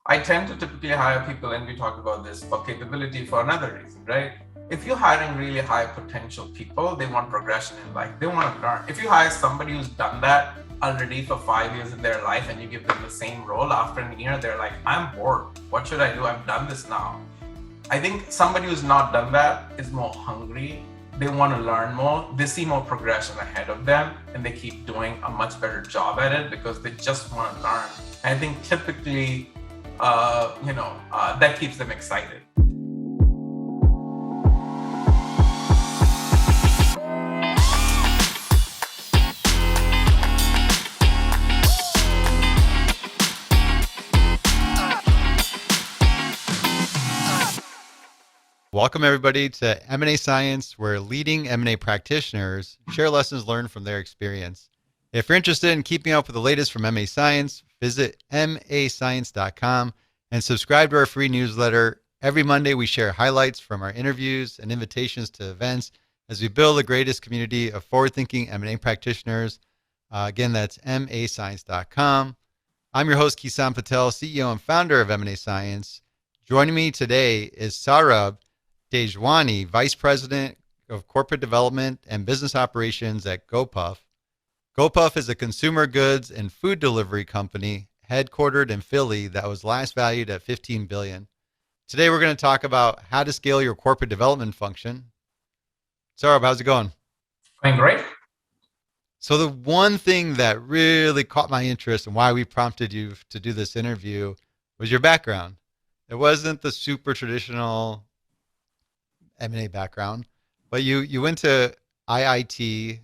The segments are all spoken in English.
I tend to typically hire people, and we talked about this, for capability for another reason, right? If you're hiring really high potential people, they want progression in life. They want to learn. If you hire somebody who's done that already for 5 years in their life and you give them the same role, after a year, they're like, I'm bored. What should I do? I've done this now. I think somebody who's not done that is more hungry. They want to learn more. They see more progression ahead of them, and they keep doing a much better job at it because they just want to learn. I think typically, that keeps them excited. Welcome, everybody, to M&A Science, where leading M&A practitioners share lessons learned from their experience. If you're interested in keeping up with the latest from M&A Science, visit mascience.com and subscribe to our free newsletter. Every Monday, we share highlights from our interviews and invitations to events as we build the greatest community of forward-thinking M&A practitioners. Again, that's mascience.com. I'm your host, Kison Patel, CEO and founder of M&A Science. Joining me today is Saurabh Tejwani, Vice President of Corporate Development and Business Operations at GoPuff. GoPuff is a consumer goods and food delivery company headquartered in Philly that was last valued at $15 billion. Today, we're going to talk about how to scale your corporate development function. Saurabh, how's it going? Going great. So the one thing that really caught my interest and why we prompted you to do this interview was your background. It wasn't the super traditional M&A background, but you went to IIT,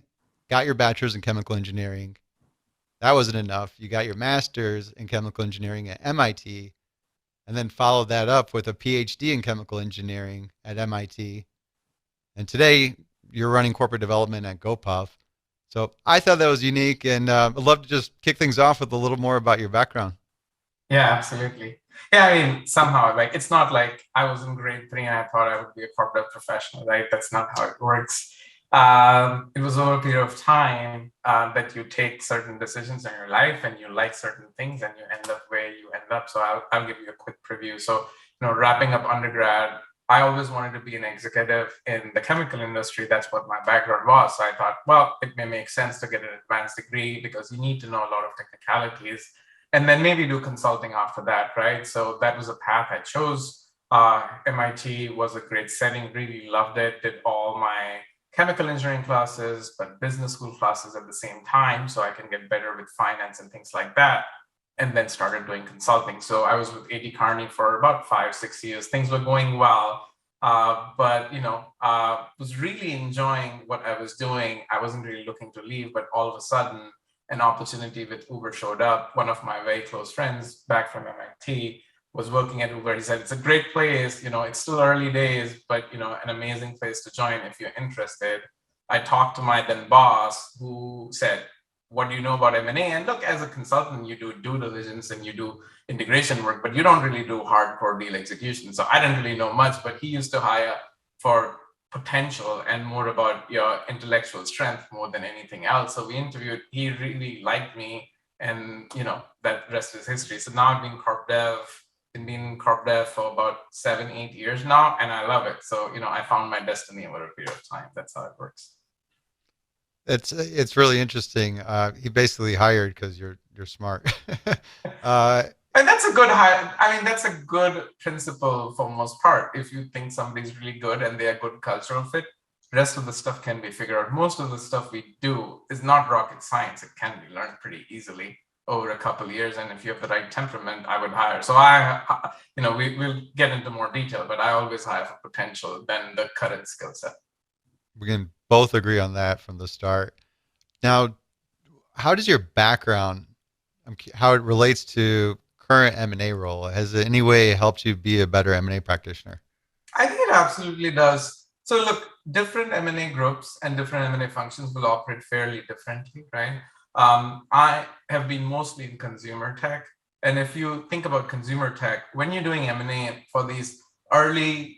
got your bachelor's in chemical engineering. That wasn't enough. You got your master's in chemical engineering at MIT, and then followed that up with a PhD in chemical engineering at MIT. And today you're running corporate development at GoPuff. So I thought that was unique, and I'd love to just kick things off with a little more about your background. Yeah, absolutely. Yeah, I mean, somehow, like, it's not like I was in grade 3 and I thought I would be a corp dev professional, right? That's not how it works. It was over a period of time that you take certain decisions in your life and you like certain things and you end up where you end up. So I'll give you a quick preview. So, wrapping up undergrad, I always wanted to be an executive in the chemical industry. That's what my background was. So I thought, well, it may make sense to get an advanced degree because you need to know a lot of technicalities and then maybe do consulting after that, right? So that was a path I chose. MIT was a great setting, really loved it, did all my chemical engineering classes, but business school classes at the same time, so I can get better with finance and things like that. And then started doing consulting. So I was with A.T. Kearney for about 5-6 years. Things were going well, but was really enjoying what I was doing. I wasn't really looking to leave, but all of a sudden, an opportunity with Uber showed up. One of my very close friends back from MIT was working at Uber. He said, it's a great place. It's still early days, but, an amazing place to join if you're interested. I talked to my then boss who said, what do you know about M&A? And look, as a consultant, you do due diligence and you do integration work, but you don't really do hardcore deal execution. So I didn't really know much, but he used to hire for potential and more about your intellectual strength more than anything else. So we interviewed, he really liked me, and that rest is history. So now I've been Corp Dev, been Corp Dev for about 7-8 years now, and I love it. So I found my destiny over a period of time. That's how it works. It's really interesting. He basically hired because you're smart. And that's a good hire. I mean, that's a good principle for most part. If you think somebody's really good and they're a good cultural fit, the rest of the stuff can be figured out. Most of the stuff we do is not rocket science. It can be learned pretty easily over a couple of years. And if you have the right temperament, I would hire. So we'll get into more detail, but I always hire for potential than the current skill set. We can both agree on that from the start. Now, how does your background, how it relates to current M&A role, has it in any way helped you be a better M&A practitioner? I think it absolutely does. So look, different M&A groups and different M&A functions will operate fairly differently, right? I have been mostly in consumer tech. And if you think about consumer tech, when you're doing M&A for these early,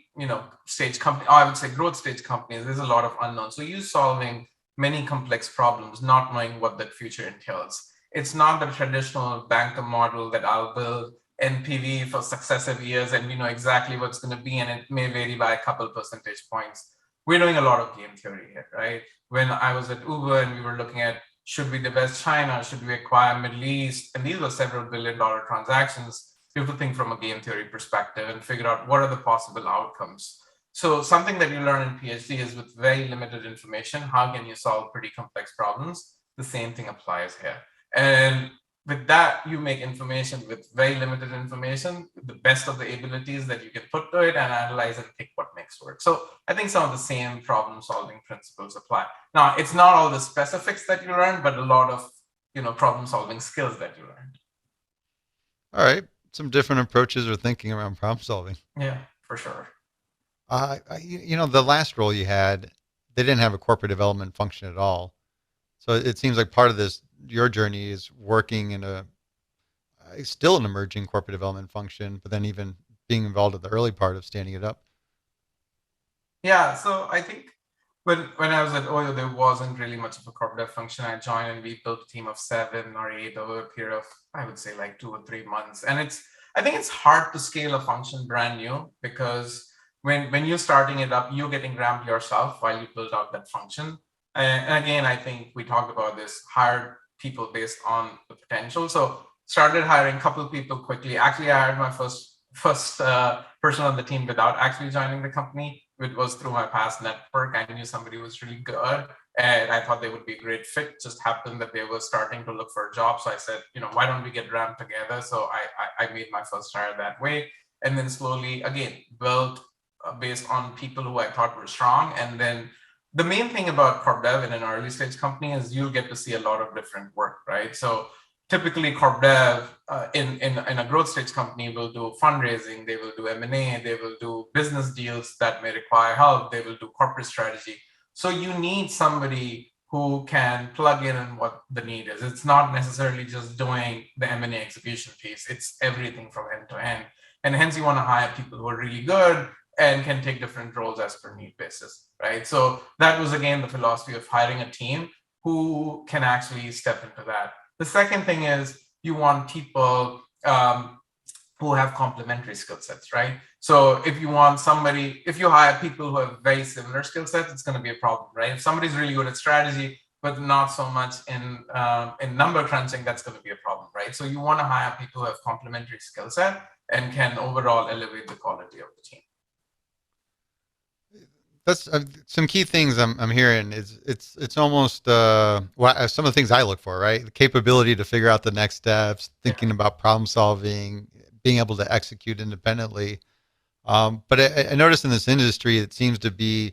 stage company, I would say growth stage companies, there's a lot of unknowns. So you're solving many complex problems, not knowing what that future entails. It's not the traditional banker model that I'll build NPV for successive years, and we know exactly what's going to be, and it may vary by a couple percentage points. We're doing a lot of game theory here, right? When I was at Uber and we were looking at, should we divest China? Should we acquire Middle East? And these were several billion-dollar transactions. You have to think from a game theory perspective and figure out what are the possible outcomes. So something that you learn in PhD is, with very limited information, how can you solve pretty complex problems? The same thing applies here. And with that, you make information with very limited information, the best of the abilities that you can put to it, and analyze and pick what makes work. So I think some of the same problem solving principles apply. Now, it's not all the specifics that you learn, but a lot of problem solving skills that you learned. All right. Some different approaches or thinking around problem solving. Yeah, for sure. The last role you had, they didn't have a corporate development function at all. So it seems like part of your journey is working in still an emerging corporate development function, but then even being involved at the early part of standing it up. Yeah, so I think when I was at Oyo, there wasn't really much of a corp dev function. I joined and we built a team of 7 or 8 over a period of, I would say, like 2 or 3 months. And I think it's hard to scale a function brand new, because when you're starting it up, you're getting ramped yourself while you build out that function. And again, I think we talked about this, hired people based on the potential. So started hiring a couple of people quickly. Actually, I hired my first person on the team without actually joining the company. It was through my past network. I knew somebody was really good, and I thought they would be a great fit. Just happened that they were starting to look for a job. So I said, why don't we get ramped together? So I made my first hire that way. And then slowly, again, built based on people who I thought were strong. And then the main thing about Corp Dev in an early stage company is you'll get to see a lot of different work, right? So typically Corp Dev in a growth stage company will do fundraising, they will do M&A, they will do business deals that may require help, they will do corporate strategy. So you need somebody who can plug in on what the need is. It's not necessarily just doing the M&A execution piece, it's everything from end to end. And hence you want to hire people who are really good and can take different roles as per need basis, right? So that was, again, the philosophy of hiring a team who can actually step into that. The second thing is you want people who have complementary skill sets, right? So if you hire people who have very similar skill sets, it's going to be a problem, right? If somebody's really good at strategy, but not so much in number crunching, that's going to be a problem, right? So you want to hire people who have complementary skill set and can overall elevate the quality of the team. That's some key things I'm hearing. It's almost some of the things I look for, right? The capability to figure out the next steps, thinking about problem solving, being able to execute independently. But I noticed in this industry, it seems to be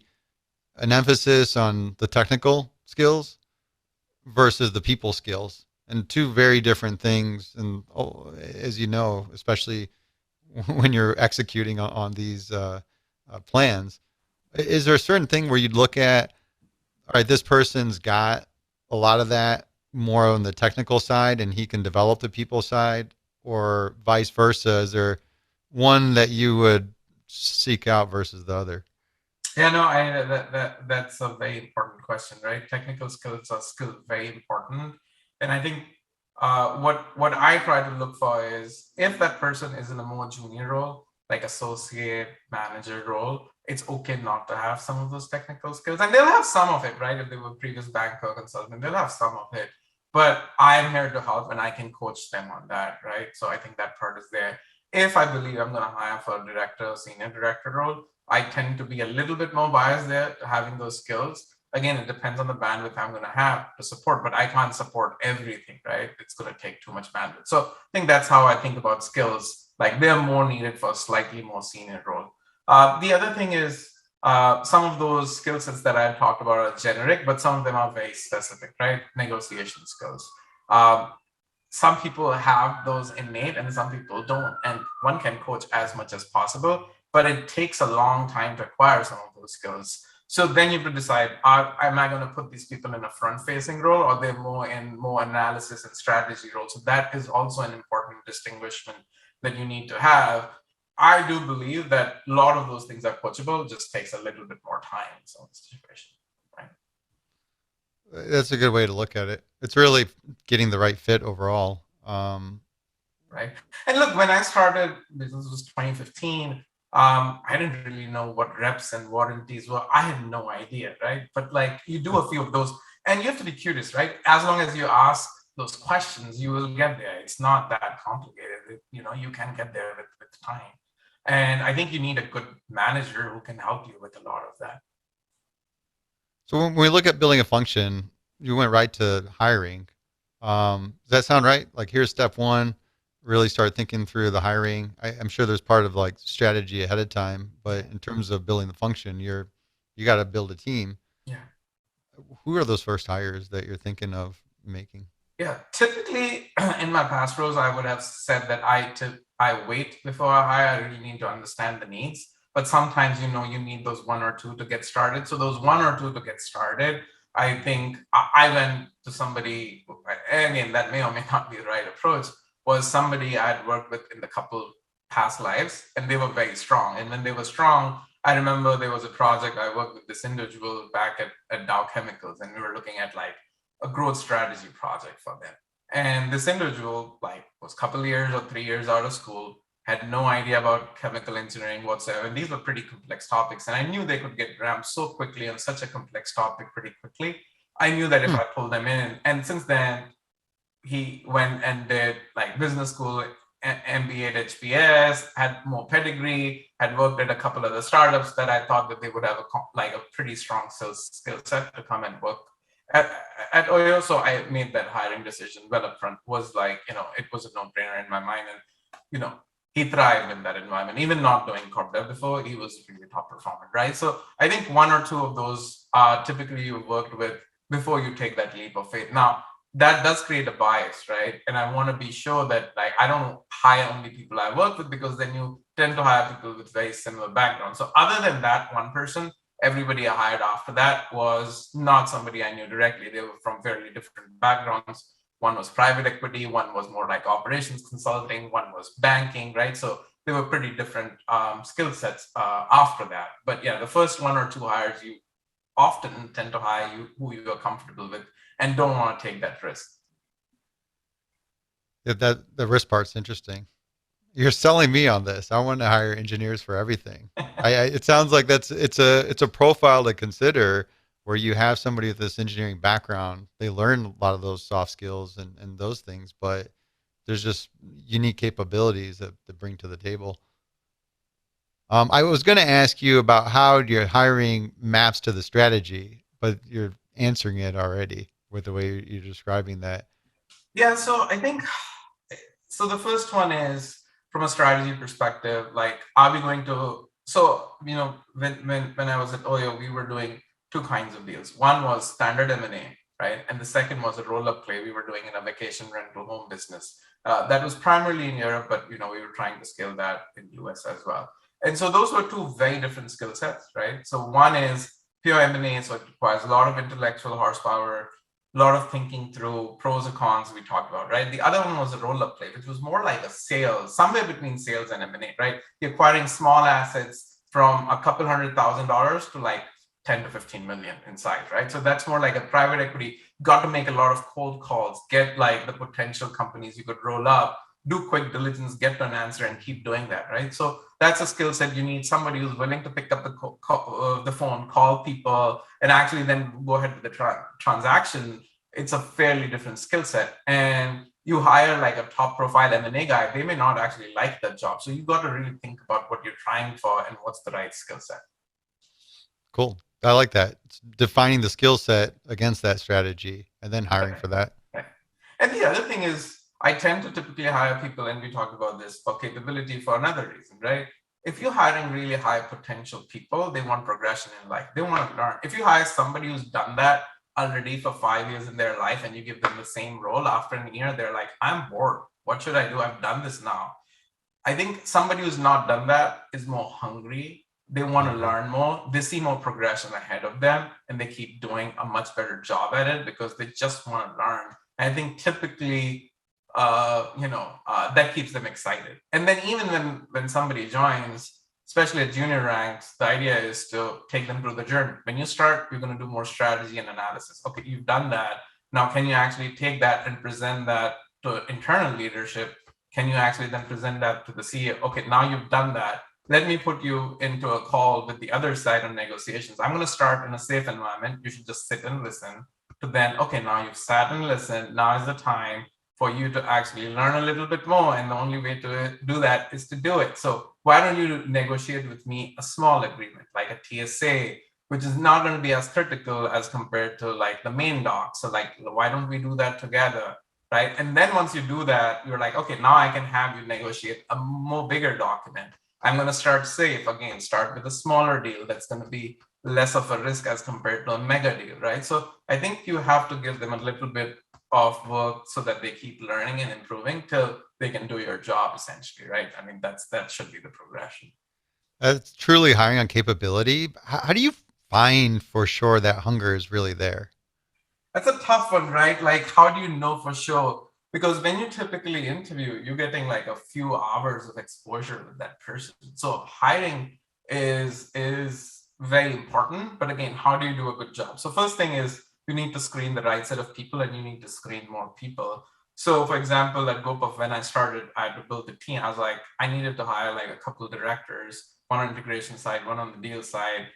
an emphasis on the technical skills versus the people skills, and two very different things. And as you know, especially when you're executing on these plans. Is there a certain thing where you'd look at, all right, this person's got a lot of that more on the technical side and he can develop the people side, or vice versa? Is there one that you would seek out versus the other? Yeah, no, that's a very important question, right? Technical skills are still very important. And I think what I try to look for is, if that person is in a more junior role, like associate manager role, it's okay not to have some of those technical skills. And they'll have some of it, right? If they were previous banker consultant, they'll have some of it. But I'm here to help and I can coach them on that, right? So I think that part is there. If I believe I'm going to hire for a director or senior director role, I tend to be a little bit more biased there to having those skills. Again, it depends on the bandwidth I'm going to have to support, but I can't support everything, right? It's going to take too much bandwidth. So I think that's how I think about skills. Like, they're more needed for a slightly more senior role. The other thing is, some of those skill sets that I talked about are generic, but some of them are very specific, right? Negotiation skills. Some people have those innate and some people don't. And one can coach as much as possible, but it takes a long time to acquire some of those skills. So then you have to decide, am I going to put these people in a front-facing role, or they're more in more analysis and strategy role? So that is also an important distinguishment that you need to have. I do believe that a lot of those things are coachable, just takes a little bit more time in some situation, right? That's a good way to look at it. It's really getting the right fit overall. right? And look, when I started, this was 2015. I didn't really know what reps and warranties were. I had no idea, right? But like you do a few of those, and you have to be curious, right? As long as you ask those questions, you will get there. It's not that complicated. You can get there with time. And I think you need a good manager who can help you with a lot of that. So when we look at building a function, you went right to hiring. Does that sound right? Like here's step one, really start thinking through the hiring. I'm sure there's part of like strategy ahead of time, but in terms of building the function, you got to build a team. Yeah. Who are those first hires that you're thinking of making? Yeah, typically in my past roles, I would have said that I wait before I hire. I really need to understand the needs. But sometimes, you need those one or two to get started. So those one or two to get started, I think I went to somebody, again, that may or may not be the right approach, was somebody I had worked with in the couple past lives, and they were very strong. And when they were strong, I remember there was a project I worked with this individual back at Dow Chemicals, and we were looking at like a growth strategy project for them. And this individual, like, was a couple years or 3 years out of school, had no idea about chemical engineering whatsoever. And these were pretty complex topics. And I knew they could get ramped so quickly on such a complex topic pretty quickly. I knew that if Hmm. I pulled them in, and since then, he went and did like business school, MBA at HBS, had more pedigree, had worked at a couple of the startups that I thought that they would have a pretty strong skill set to come and work at, at Oyo. So I made that hiring decision well upfront. Was like, it was a no-brainer in my mind. And, he thrived in that environment. Even not doing Corp Dev before, he was really top performer, right? So I think one or two of those typically you worked with before you take that leap of faith. Now, that does create a bias, right? And I want to be sure that like I don't hire only people I work with, because then you tend to hire people with very similar backgrounds. So other than that one person, everybody I hired after that was not somebody I knew directly. They were from fairly different backgrounds. One was private equity, one was more like operations consulting, one was banking, right? So they were pretty different skill sets after that. But yeah, the first one or two hires, you often tend to hire who you are comfortable with and don't want to take that risk. Yeah, that the risk part's interesting. You're selling me on this. I want to hire engineers for everything. It sounds like it's a profile to consider where you have somebody with this engineering background. They learn a lot of those soft skills and those things, but there's just unique capabilities that bring to the table. I was going to ask you about how your hiring maps to the strategy, but you're answering it already with the way you're describing that. Yeah, so I think so. The first one is from a strategy perspective, like, are we going to? So when I was at Oyo, we were doing two kinds of deals. One was standard M&A, right, and the second was a roll-up play we were doing in a vacation rental home business. That was primarily in Europe, but we were trying to scale that in the US as well. And so those were two very different skill sets, right? So one is pure M&A, so it requires a lot of intellectual horsepower, a lot of thinking through pros and cons we talked about, right? The other one was a roll-up play, which was more like a sales, somewhere between sales and M&A, right? You're acquiring small assets from a couple $100,000 to like 10 to 15 million in size, right? So that's more like a private equity. Got to make a lot of cold calls, get like the potential companies you could roll up, do quick diligence, get to an answer, and keep doing that, right? So that's a skill set. You need somebody who's willing to pick up the phone, call people, and actually then go ahead with the transaction. It's a fairly different skill set. And you hire like a top profile M&A guy, they may not actually like that job. So you got to really think about what you're trying for and what's the right skill set. Cool. I like that. It's defining the skill set against that strategy and then hiring Right. for that. Right. And the other thing is, I tend to typically hire people, and we talked about this, for capability for another reason, right? If you're hiring really high potential people, they want progression in life. They want to learn. If you hire somebody who's done that already for 5 years in their life and you give them the same role after a year, they're like, I'm bored. What should I do? I've done this now. I think somebody who's not done that is more hungry. They want to Mhm. learn more. They see more progression ahead of them, and they keep doing a much better job at it because they just want to learn. And I think typically, that keeps them excited. And then even when somebody joins, especially at junior ranks, the idea is to take them through the journey. When you start, you're going to do more strategy and analysis. Okay, you've done that. Now, can you actually take that and present that to internal leadership can you actually then present that to the CEO? Okay, now you've done that. Let me put you into a call with the other side on negotiations. I'm going to start in a safe environment. You should just sit and listen to then, okay, now you've sat and listened. Now is the time for you to actually learn a little bit more. And the only way to do that is to do it. So why don't you negotiate with me a small agreement, like a TSA, which is not going to be as critical as compared to like the main doc. So like, why don't we do that together? Right. And then once you do that, you're like, okay, now I can have you negotiate a more bigger document. I'm going to start safe again, start with a smaller deal that's going to be less of a risk as compared to a mega deal, right? So I think you have to give them a little bit of work so that they keep learning and improving till they can do your job essentially, right? I mean, that should be the progression. It's truly hiring on capability. How do you find for sure that hunger is really there? That's a tough one, right? Like, how do you know for sure? Because when you typically interview, you're getting like a few hours of exposure with that person. So hiring is very important. But again, how do you do a good job? So first thing is you need to screen the right set of people and you need to screen more people. So for example, at GoPuff, when I started, I had to build the team. I was like, I needed to hire like a couple of directors, one on integration side, one on the deal side,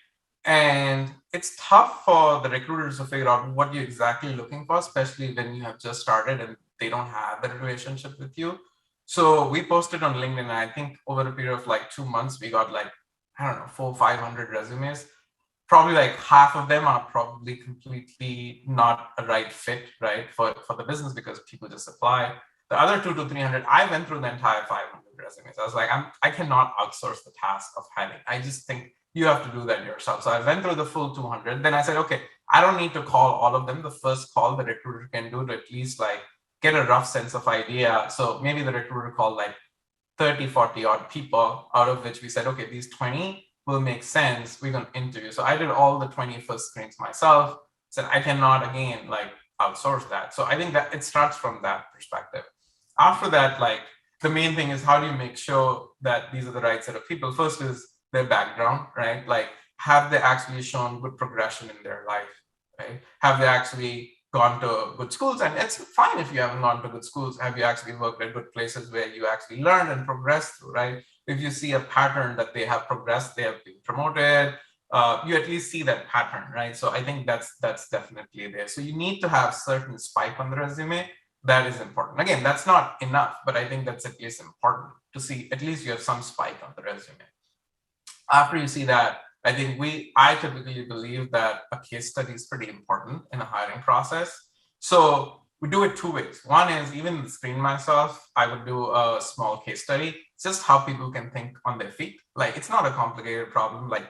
and it's tough for the recruiters to figure out what you're exactly looking for, especially when you have just started and they don't have that relationship with you. So we posted on LinkedIn, and I think over a period of like 2 months, we got like, I don't know, 500 resumes. Probably like half of them are probably completely not a right fit, right, for the business because people just apply. The other 200 to 300, I went through the entire 500 resumes. I was like, I cannot outsource the task of hiring. I just think you have to do that yourself. So I went through the full 200. Then I said, okay, I don't need to call all of them. The first call the recruiter can do to at least like get a rough sense of idea. So maybe the recruiter called like 30, 40 odd people, out of which we said, okay, these 20 will make sense. We're going to interview. So I did all the 20 first screens myself. Said I cannot again like outsource that. So I think that it starts from that perspective. After that, like the main thing is how do you make sure that these are the right set of people? First is their background, right? Like, have they actually shown good progression in their life, right? Have they actually gone to good schools? And it's fine if you haven't gone to good schools. Have you actually worked at good places where you actually learned and progressed through, right? If you see a pattern that they have progressed, they have been promoted, you at least see that pattern, right? So I think that's definitely there. So you need to have certain spike on the resume. That is important. Again, that's not enough, but I think that's at least important to see. At least you have some spike on the resume. After you see that, I typically believe that a case study is pretty important in a hiring process. So we do it two ways. One is even screen myself, I would do a small case study. It's just how people can think on their feet. Like it's not a complicated problem. Like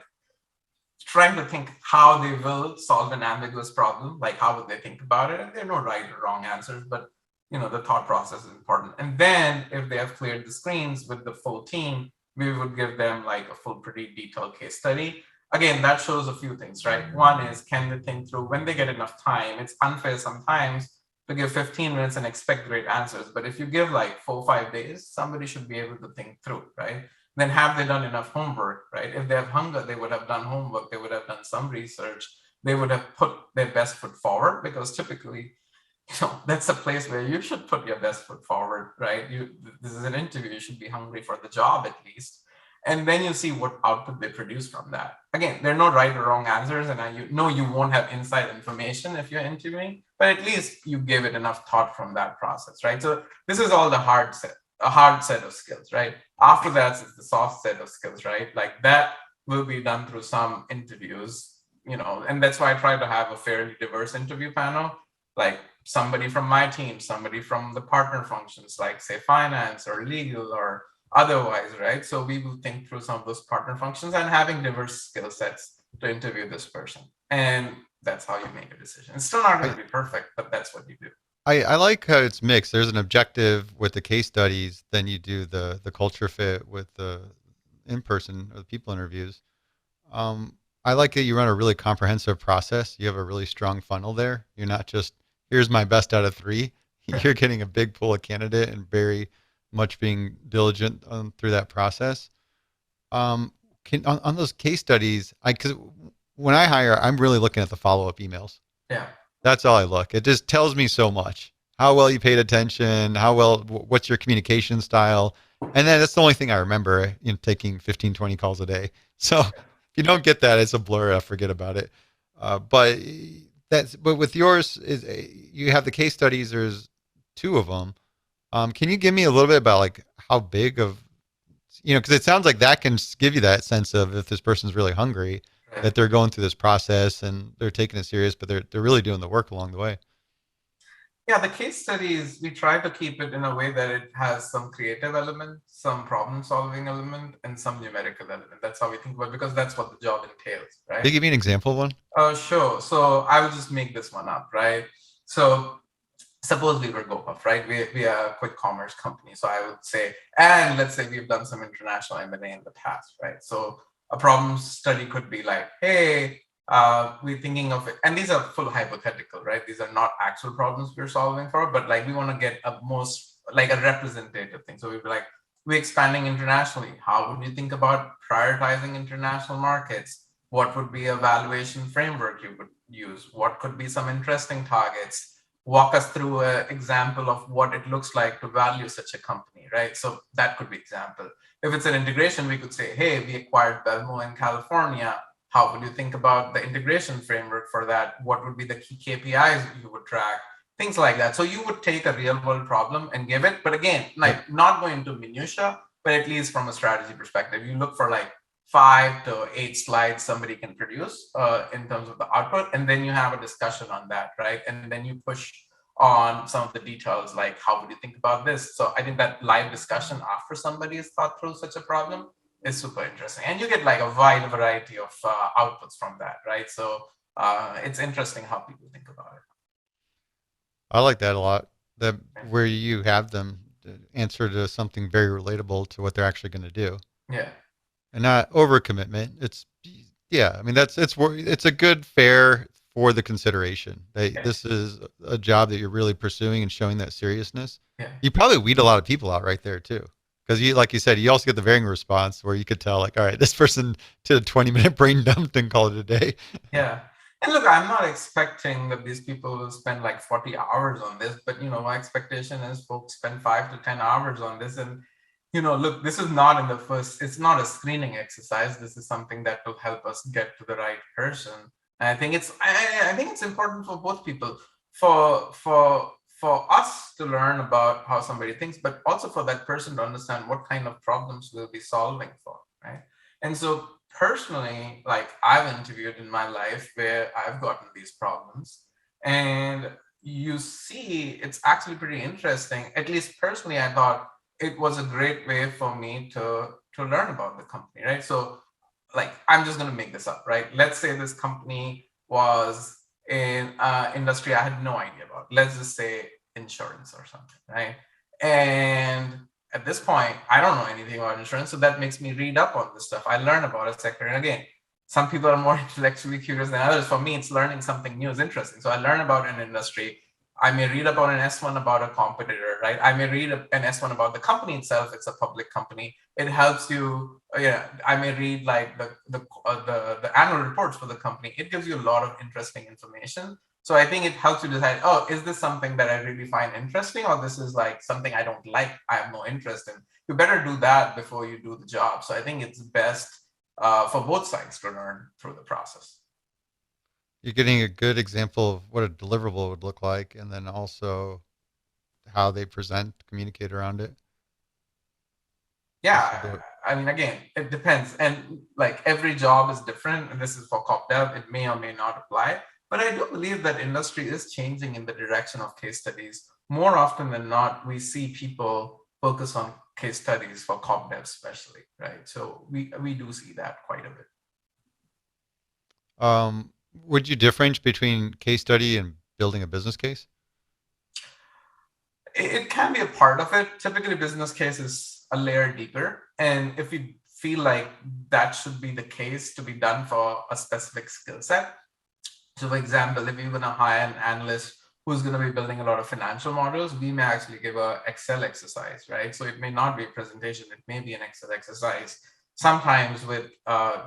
trying to think how they will solve an ambiguous problem. Like how would they think about it? And there are no right or wrong answers, but the thought process is important. And then if they have cleared the screens with the full team, we would give them like a full, pretty detailed case study. Again, that shows a few things, right? One is, can they think through when they get enough time? It's unfair sometimes to give 15 minutes and expect great answers. But if you give like 4 or 5 days, somebody should be able to think through, right? Then have they done enough homework, right? If they have hunger, they would have done homework. They would have done some research. They would have put their best foot forward because typically, that's a place where you should put your best foot forward, right? This is an interview. You should be hungry for the job at least. And then you see what output they produce from that. Again, there are no right or wrong answers, and you won't have inside information if you're interviewing, but at least you give it enough thought from that process, right? So this is all a hard set of skills, right? After that is the soft set of skills, right? Like that will be done through some interviews, and that's why I try to have a fairly diverse interview panel, like somebody from my team, somebody from the partner functions, like say finance or legal or otherwise, right? So we will think through some of those partner functions and having diverse skill sets to interview this person. And that's how you make a decision. It's still not going to be perfect, but that's what you do. I like how it's mixed. There's an objective with the case studies, then you do the culture fit with the in-person or the people interviews. I like that you run a really comprehensive process. You have a really strong funnel there. You're not just, here's my best out of three. You're getting a big pool of candidate and very much being diligent through that process. On those case studies, because when I hire, I'm really looking at the follow-up emails. Yeah. That's all I look. It just tells me so much. how well you paid attention, how well, what's your communication style. And then that's the only thing I remember, taking 15, 20 calls a day. So if you don't get that, it's a blur. I forget about it. But with yours is you have the case studies. There's two of them. Can you give me a little bit about like how big of, because it sounds like that can give you that sense of if this person's really hungry, Right. that they're going through this process and they're taking it serious, but they're really doing the work along the way. Yeah, the case studies, we try to keep it in a way that it has some creative element, some problem solving element, and some numerical element. That's how we think about it, because that's what the job entails, Can right? you give me an example of one? Sure. So I will just make this one up, right? So suppose we were GoPuff, right? We are a quick commerce company. So I would say, and let's say we've done some international M&A in the past, right? So a problem study could be like, hey, we're thinking of it, and these are full hypothetical, right? These are not actual problems we're solving for, but like we want to get a most like a representative thing. So we'd be like, we're expanding internationally. How would you think about prioritizing international markets? What would be a valuation framework you would use? What could be some interesting targets? Walk us through an example of what it looks like to value such a company, right? So that could be example. If it's an integration, we could say, hey, we acquired Belmo in California. How would you think about the integration framework for that? What would be the key KPIs you would track? Things like that. So you would take a real world problem and give it, but again, Yep. like not going into minutia, but at least from a strategy perspective, you look for like 5 to 8 slides somebody can produce in terms of the output, and then you have a discussion on that, right? And then you push on some of the details, like how would you think about this? So I think that live discussion after somebody has thought through such a problem is super interesting, and you get like a wide variety of outputs from that, right? So it's interesting how people think about I like that a lot. That it. where you have them answer to something very relatable to what they're actually going to do, Yeah, and not overcommitment. It's yeah. I mean, it's a good fare for the consideration. yeah, This is a job that you're really pursuing and showing that seriousness. yeah. You probably weed a lot of people out right there too, because you, like you said, you also get the varying response where you could tell, like, all right, this person did a 20-minute brain dump and call it a day. Yeah. And look, I'm not expecting that these people will spend like 40 hours on this, but my expectation is folks spend 5 to 10 hours on this. And look, this is not in the first, it's not a screening exercise. This is something that will help us get to the right person. And I think I think it's important for both people, for us to learn about how somebody thinks, but also for that person to understand what kind of problems we'll be solving for, right? And so personally, like I've interviewed in my life where I've gotten these problems, and you see, it's actually pretty interesting. At least personally, I thought it was a great way for me to learn about the company, right? So, like, I'm just gonna make this up, right? Let's say this company was in industry I had no idea about. Let's just say insurance or something, right? And at this point, I don't know anything about insurance, so that makes me read up on this stuff. I learn about a sector, and again, some people are more intellectually curious than others. For me, it's learning something new is interesting. So I learn about an industry. I may read about an S1 about a competitor, right? I may read an S1 about the company itself. It's a public company. It helps you. Yeah, I may read like the annual reports for the company. It gives you a lot of interesting information. So I think it helps you decide, oh, is this something that I really find interesting, or this is like something I don't like, I have no interest in? You better do that before you do the job. So I think it's best for both sides to learn through the process. You're getting a good example of what a deliverable would look like, and then also how they present, communicate around it. This is Yeah, the I mean, again, it depends. And like every job is different. And this is for Corp Dev, it may or may not apply. But I do believe that industry is changing in the direction of case studies. More often than not, we see people focus on case studies for Corp Dev, especially, right? So we do see that quite a bit. would you differentiate between case study and building a business case? It can be a part of it. Typically, business case is a layer deeper. And if you feel like that should be the case to be done for a specific skill set. So, for example, if you're going to hire an analyst who's going to be building a lot of financial models, we may actually give a Excel exercise, right? So it may not be a presentation; it may be an Excel exercise. Sometimes with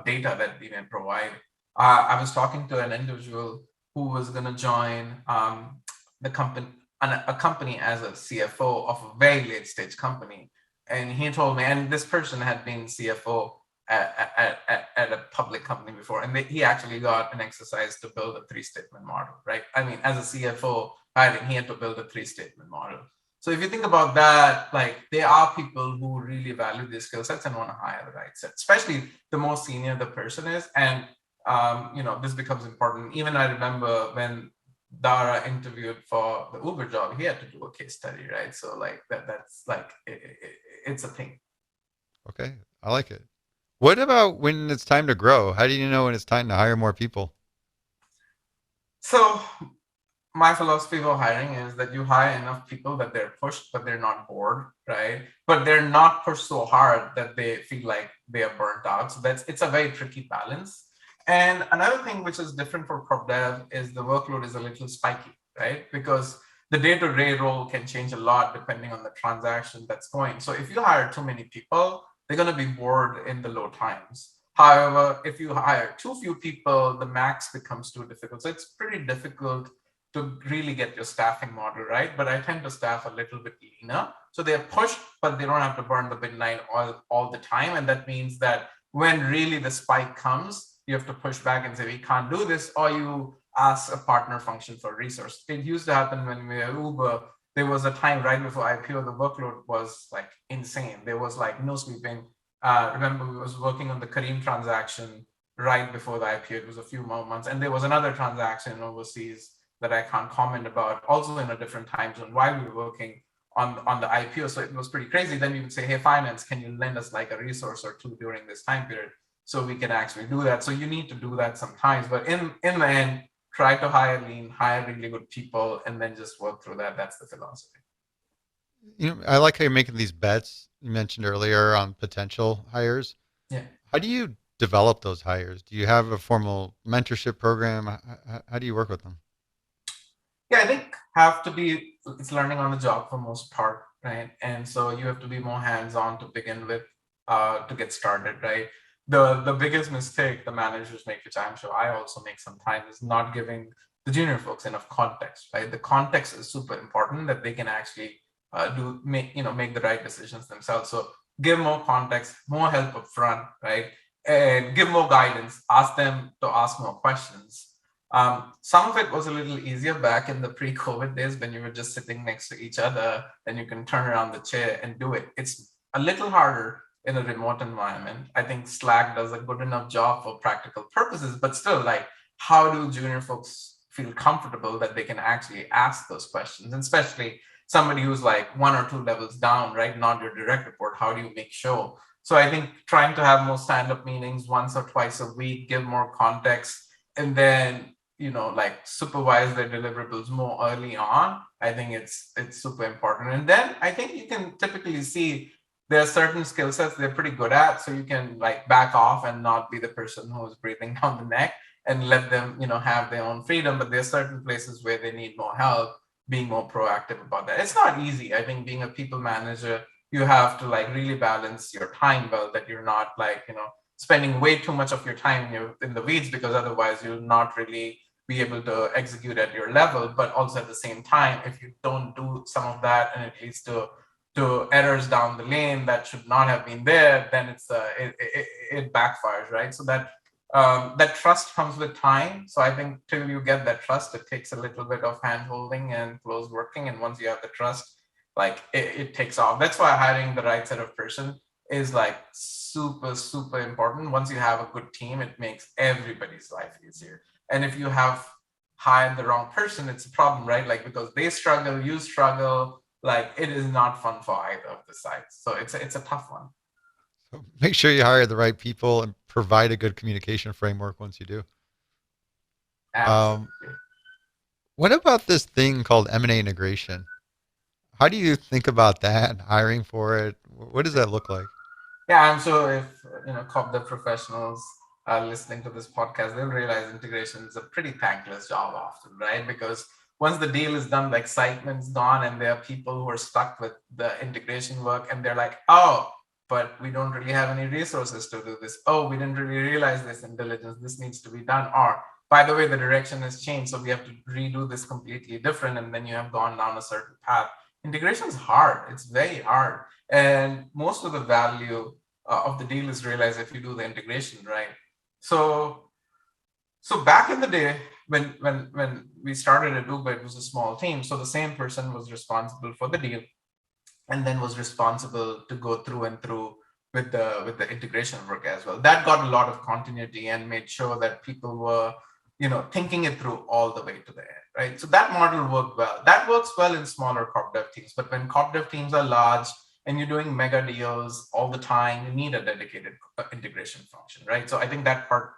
data that we may provide. I was talking to an individual who was going to join the company. a company as a CFO of a very late stage company. And he told me, and this person had been CFO at a public company before, and he actually got an exercise to build a three-statement model, right? I mean, as a CFO, I think he had to build a three-statement model. So if you think about that, like there are people who really value these skill sets and want to hire the right set, especially the more senior the person is. And this becomes important. Even I remember when Dara interviewed for the Uber job, he had to do a case study, right? So like that's like it's a thing. Okay, I like it. What about when it's time to grow? How do you know when it's time to hire more people? So my philosophy for hiring is that you hire enough people that they're pushed, but they're not bored, right? But they're not pushed so hard that they feel like they are burnt out. So it's a very tricky balance. And another thing which is different for Corp Dev is the workload is a little spiky, right? Because the day-to-day role can change a lot depending on the transaction that's going. So if you hire too many people, they're going to be bored in the low times. However, if you hire too few people, the max becomes too difficult. So it's pretty difficult to really get your staffing model right. But I tend to staff a little bit leaner. So they're pushed, but they don't have to burn the midnight all the time. And that means that when really the spike comes, you have to push back and say, we can't do this, or you ask a partner function for resource. It used to happen when we were Uber. There was a time right before IPO, the workload was like insane. There was like no sleeping. Remember, we was working on the Kareem transaction right before the IPO. It was a few more months. And there was another transaction overseas that I can't comment about, also in a different time zone while we were working on the IPO. So it was pretty crazy. Then we would say, hey, finance, can you lend us like a resource or two during this time period so we can actually do that? So you need to do that sometimes. But in the end, try to hire lean, hire really good people, and then just work through that. That's the philosophy. I like how you're making these bets you mentioned earlier on potential hires. Yeah. How do you develop those hires? Do you have a formal mentorship program? How do you work with them? Yeah, I think have to be it's learning on the job for most part, right? And so you have to be more hands-on to begin with, to get started, right? The biggest mistake the managers make, which I'm sure I also make sometimes, is not giving the junior folks enough context, right? The context is super important that they can actually make the right decisions themselves. So give more context, more help up front, right? And give more guidance, ask them to ask more questions. Some of it was a little easier back in the pre-COVID days when you were just sitting next to each other and you can turn around the chair and do it. It's a little harder in a remote environment. I think Slack does a good enough job for practical purposes, but still, like, how do junior folks feel comfortable that they can actually ask those questions? And especially somebody who's like one or two levels down, right? Not your direct report. How do you make sure? So I think trying to have more stand-up meetings once or twice a week, give more context, and then like supervise their deliverables more early on. I think it's super important. And then I think you can typically see there are certain skill sets they're pretty good at, so you can like back off and not be the person who's breathing down the neck and let them have their own freedom. But there are certain places where they need more help, being more proactive about that. It's not easy. I think being a people manager, you have to like really balance your time well, that you're not like spending way too much of your time in the weeds, because otherwise you'll not really be able to execute at your level. But also at the same time, if you don't do some of that and it leads to errors down the lane that should not have been there, then it backfires, right? So that trust comes with time. So I think till you get that trust, it takes a little bit of hand holding and close working. And once you have the trust, like it takes off. That's why hiring the right set of person is like super, super important. Once you have a good team, it makes everybody's life easier. And if you have hired the wrong person, it's a problem, right? Like, because they struggle, you struggle, like it is not fun for either of the sides. So it's a tough one. So make sure you hire the right people and provide a good communication framework once you do. Um, Absolutely. what about this thing called M&A integration? How do you think about that, hiring for it? What does that look like? Yeah, I'm sure if Corp Dev professionals are listening to this podcast, they'll realize integration is a pretty thankless job often, right? Because once the deal is done, the excitement's gone, and there are people who are stuck with the integration work, and they're like, oh, but we don't really have any resources to do this. Oh, we didn't really realize this in diligence. This needs to be done. Or by the way, the direction has changed, so we have to redo this completely different, and then you have gone down a certain path. Integration is hard. It's very hard, and most of the value of the deal is realized if you do the integration right. So so back in the day, when we started at Uber, it was a small team. So the same person was responsible for the deal, and then was responsible to go through and through with the integration work as well. That got a lot of continuity and made sure that people were, thinking it through all the way to the end, right? So that model worked well. That works well in smaller corp dev teams, but when corp dev teams are large and you're doing mega deals all the time, you need a dedicated integration function, right? So I think that part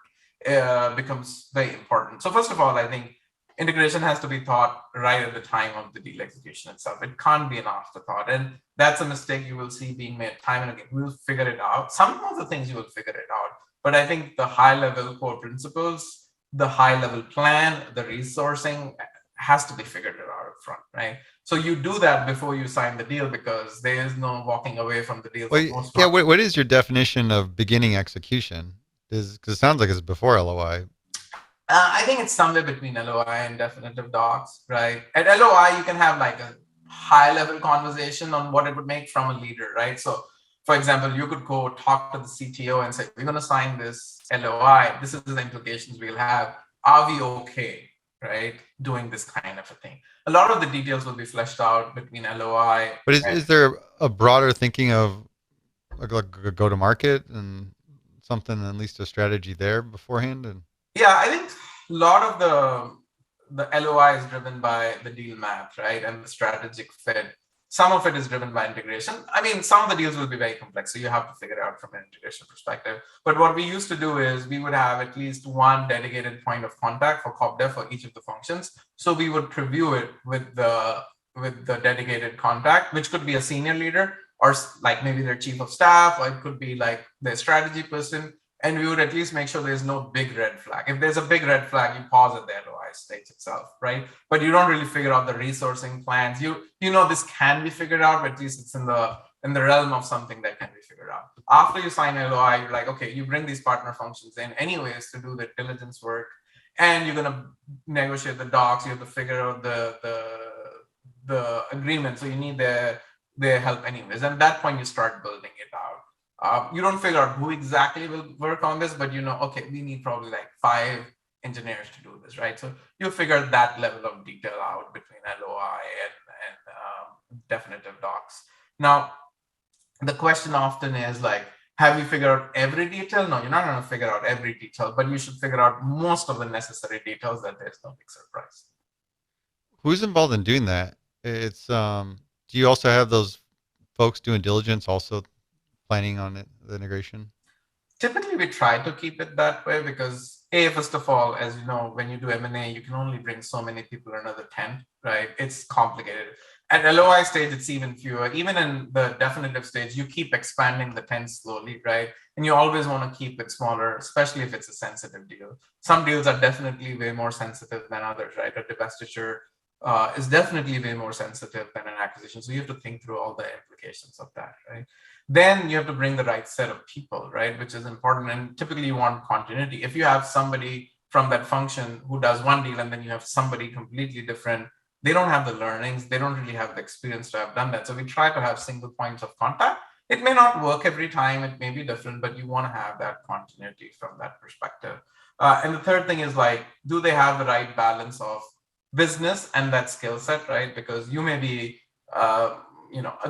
becomes very important. So first of all, I think integration has to be thought right at the time of the deal execution itself. It can't be an afterthought. And that's a mistake you will see being made time and again. We'll figure it out. Some of the things you will figure it out. But I think the high level core principles, the high level plan, the resourcing has to be figured out up front, right? So you do that before you sign the deal because there is no walking away from the deal for Well, most yeah. part. What is your definition of beginning execution? Because it sounds like it's before LOI. I think it's somewhere between LOI and definitive docs, right? At LOI, you can have like a high level conversation on what it would make from a leader, right? So, for example, you could go talk to the CTO and say, we're going to sign this LOI. This is the implications we'll have. Are we okay, right? Doing this kind of a thing. A lot of the details will be fleshed out between LOI. But is there a broader thinking of like a go to market and something, at least a strategy there beforehand? And Yeah, I think a lot of the LOI is driven by the deal math, right? And the strategic fit. Some of it is driven by integration. I mean, some of the deals will be very complex, so you have to figure it out from an integration perspective. But what we used to do is we would have at least one dedicated point of contact for Corp Dev for each of the functions. So we would preview it with the dedicated contact, which could be a senior leader or like maybe their chief of staff, or it could be like their strategy person, and we would at least make sure there's no big red flag. If there's a big red flag, you pause at the LOI stage itself, right? But you don't really figure out the resourcing plans. You know this can be figured out, but at least it's in the realm of something that can be figured out. After you sign LOI, you're like, okay, you bring these partner functions in anyways to do the diligence work, and you're gonna negotiate the docs. You have to figure out the agreement. So you need their help anyways. And at that point, you start building it out. You don't figure out who exactly will work on this, but okay, we need probably like 5 engineers to do this, right? So you figure that level of detail out between LOI and definitive docs. Now, the question often is like, have you figured out every detail? No, you're not going to figure out every detail, but you should figure out most of the necessary details that there's no big surprise. who's involved in doing that? It's do you also have those folks doing diligence also planning on it, the integration? Typically, we try to keep it that way because first of all, as you know, when you do M&A, you can only bring so many people or another 10, right? It's complicated. At LOI stage, it's even fewer. Even in the definitive stage, you keep expanding the 10 slowly, right? And you always want to keep it smaller, especially if it's a sensitive deal. Some deals are definitely way more sensitive than others, right? A divestiture is definitely way more sensitive than an acquisition. So you have to think through all the implications of that, right? Then you have to bring the right set of people, right? Which is important. And typically you want continuity. If you have somebody from that function who does one deal and then you have somebody completely different, they don't have the learnings, they don't really have the experience to have done that. So we try to have single points of contact. It may not work every time, it may be different, but you want to have that continuity from that perspective. And the third thing is like, do they have the right balance of business and that skill set, right? Because you may be, a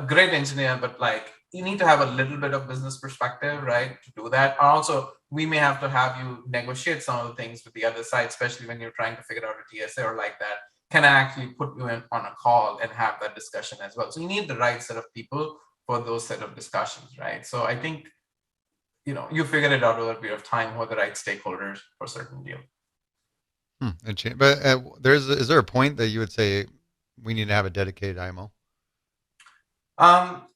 great engineer, but like you need to have a little bit of business perspective, right, to do that. And also, we may have to have you negotiate some of the things with the other side, especially when you're trying to figure out a TSA or like that. Can I actually put you in on a call and have that discussion as well? So you need the right set of people for those set of discussions, right? So I think, you figure it out over a period of time who are the right stakeholders for a certain deal. But is there a point that you would say we need to have a dedicated IMO?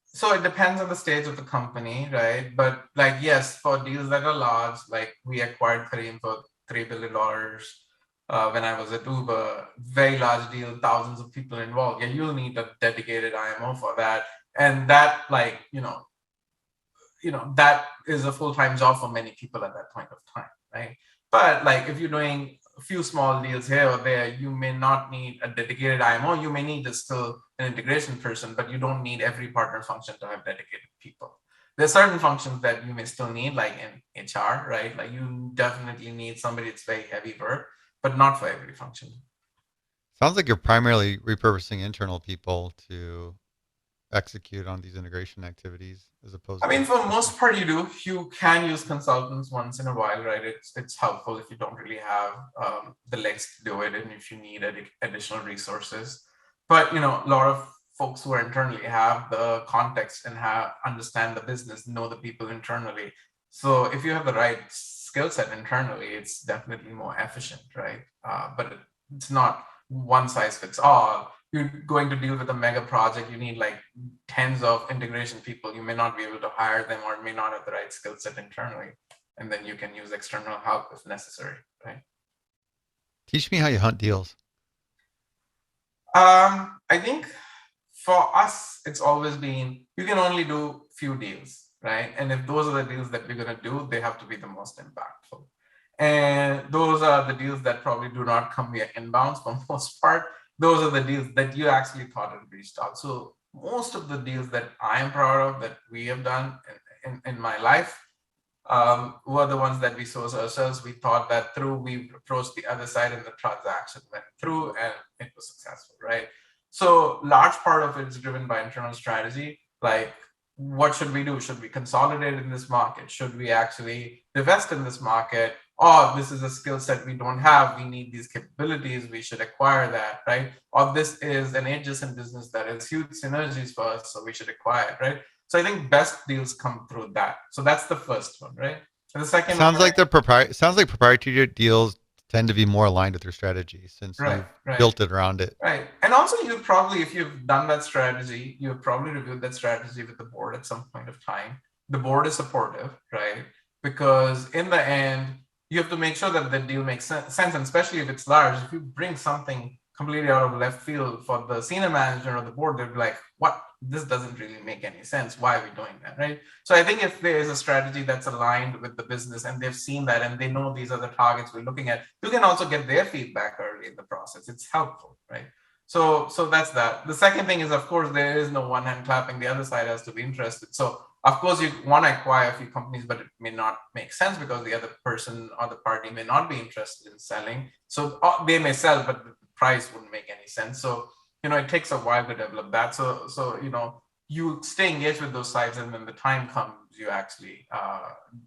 So it depends on the stage of the company, right? But like, yes, for deals that are large, like we acquired Kareem for $3 billion when I was at Uber, very large deal, thousands of people involved. Yeah, you'll need a dedicated IMO for that. And that like, that is a full-time job for many people at that point of time, right? But like if you're doing a few small deals here or there, you may not need a dedicated IMO. You may need still an integration person, but you don't need every partner function to have dedicated people. There's certain functions that you may still need, like in HR, right? Like you definitely need somebody that's very heavy work, but not for every function. Sounds like you're primarily repurposing internal people to execute on these integration activities as opposed I to mean, for external. most part, you do. You can use consultants once in a while, right? It's helpful if you don't really have the legs to do it, and if you need additional resources. But a lot of folks who are internally have the context and have understand the business, know the people internally. So if you have the right skill set internally, it's definitely more efficient, right? But it's not one size fits all. You're going to deal with a mega project, you need like tens of integration people. You may not be able to hire them or may not have the right skill set internally. And then you can use external help if necessary, right? Teach me how you hunt deals. I think for us, it's always been you can only do few deals, right? And if those are the deals that we're going to do, they have to be the most impactful. And those are the deals that probably do not come via inbounds for most part. Those are the deals that you actually thought had reached out. So most of the deals that I'm proud of that we have done in my life were the ones that we source ourselves. We thought that through, we approached the other side and the transaction went through and it was successful, right? So large part of it is driven by internal strategy. Like, what should we do? Should we consolidate in this market? Should we actually divest in this market? Or this is a skill set we don't have. We need these capabilities. We should acquire that, right? Or this is an adjacent business that has huge synergies for us, so we should acquire it, right? So I think best deals come through that. So that's the first one, right? And the second Sounds one, like sounds like proprietary deals tend to be more aligned with your strategy since right, you've right. built it around it. Right. And also, you probably, if you've done that strategy, you've probably reviewed that strategy with the board at some point of time. The board is supportive, right? Because in the end, you have to make sure that the deal makes sense. And especially if it's large, if you bring something completely out of left field for the senior manager or the board, they'll be like, what? This doesn't really make any sense. Why are we doing that, right? So I think if there is a strategy that's aligned with the business and they've seen that and they know these are the targets we're looking at, you can also get their feedback early in the process. It's helpful, right? So that's that. The second thing is, of course, there is no one hand clapping. The other side has to be interested. So of course, you want to acquire a few companies, but it may not make sense because the other person or the party may not be interested in selling. So they may sell, but the price wouldn't make any sense. So it takes a while to develop that. So you stay engaged with those sides, and when the time comes, you actually